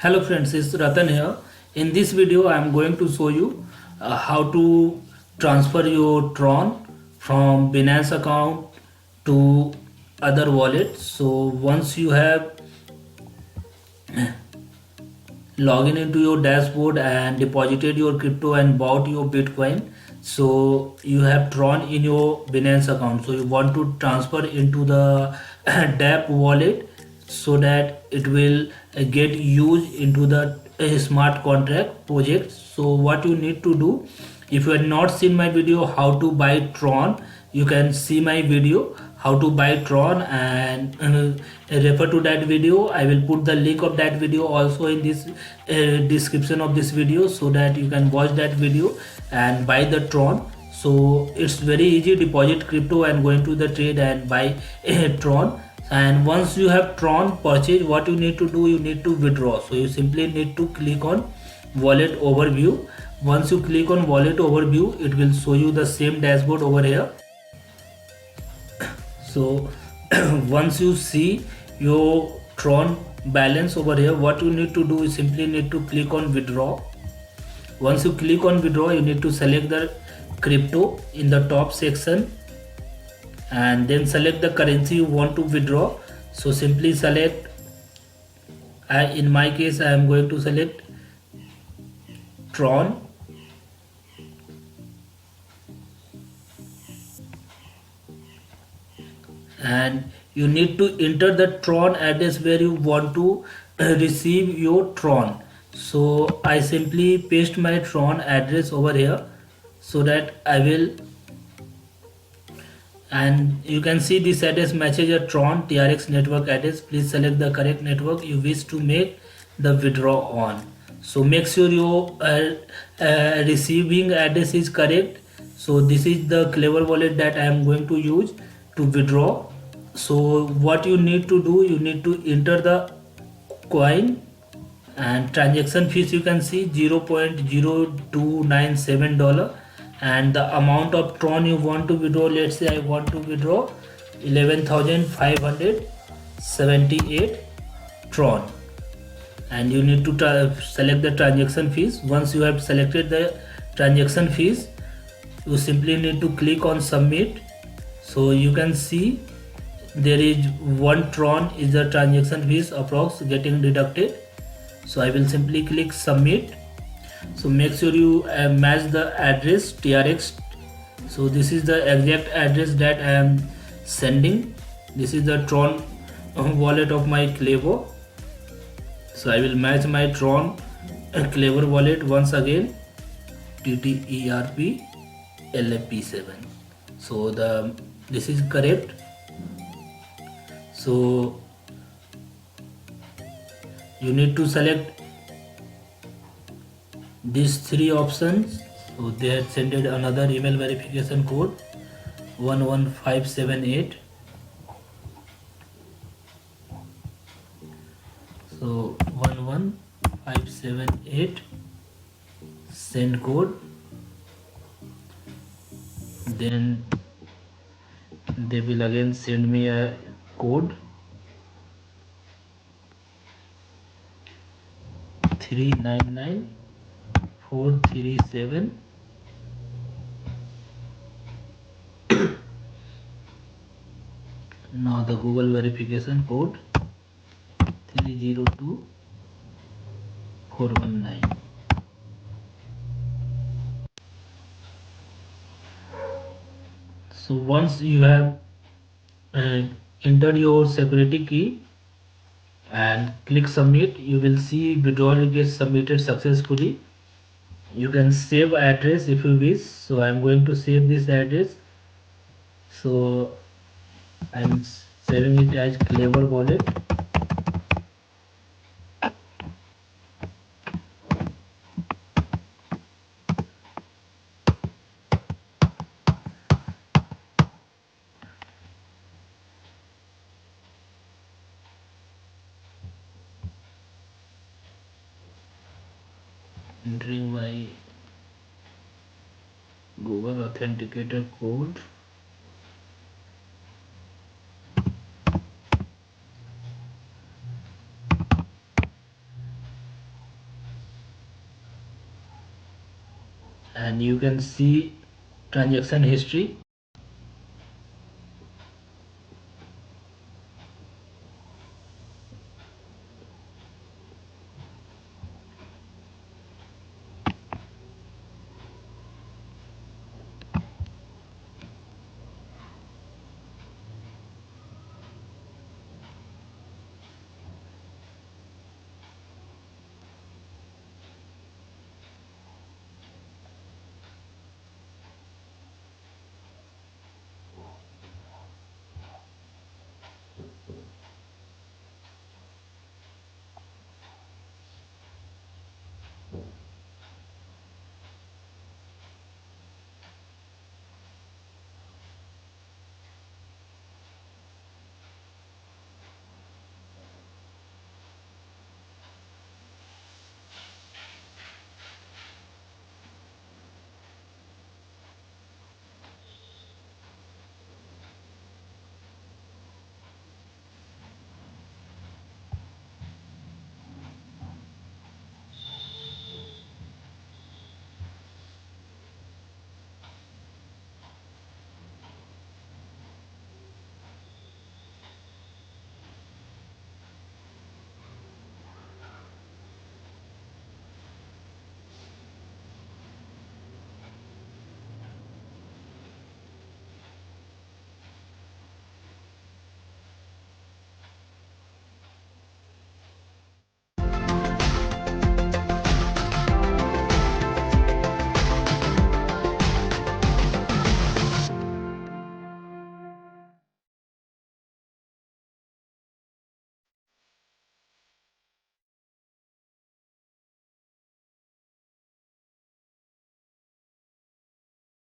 Hello friends, it's Ratan here. In this video, I am going to show you how to transfer your Tron from Binance account to other wallets. So once you have logged into your dashboard and deposited your crypto and bought your Bitcoin, so you have Tron in your Binance account. So you want to transfer into the DApp wallet so that it will get used into the smart contract project. So what you need to do, if you have not seen my video how to buy Tron, you can see my video how to buy Tron and refer to that video. I will put the link of that video also in this description of this video so that you can watch that video and buy the Tron. So it's very easy, deposit crypto and go into the trade and buy Tron. And once you have Tron purchase, what you need to do, you need to withdraw. So you simply need to click on wallet overview. Once you click on wallet overview, it will show you the same dashboard over here. So once you see your Tron balance over here, what you need to do is simply need to click on withdraw. Once you click on withdraw, you need to select the crypto in the top section and then select the currency you want to withdraw. So simply select, in my case I am going to select Tron, and you need to enter the Tron address where you want to receive your Tron. So I simply paste my Tron address over here so that I will, and you can see this address matches a Tron TRX network address. Please select the correct network you wish to make the withdraw on. So make sure your receiving address is correct. So this is the Klever wallet that I am going to use to withdraw. So what you need to do, you need to enter the coin and transaction fees. You can see $0.0297 and the amount of Tron you want to withdraw. Let's say I want to withdraw 11,578 Tron, and you need to select the transaction fees. Once you have selected the transaction fees, you simply need to click on submit. So you can see there is 1 Tron is the transaction fees approx getting deducted. So I will simply click submit. So make sure you match the address TRX. So this is the exact address that I am sending. This is the Tron wallet of my Klever. So I will match my Tron Klever wallet once again, TTERP LFP7. So this is correct. So you need to select these 3 options. So they had sent another email verification code 11578. So 11578 send code, then they will again send me a code 399437. Now the Google verification code 302419. So once you have entered your security key and click submit, you will see withdrawal gets submitted successfully. You can save address if you wish. So I'm going to save this address. So I'm saving it as Klever Wallet. Entering my Google Authenticator code. and you can see transaction history.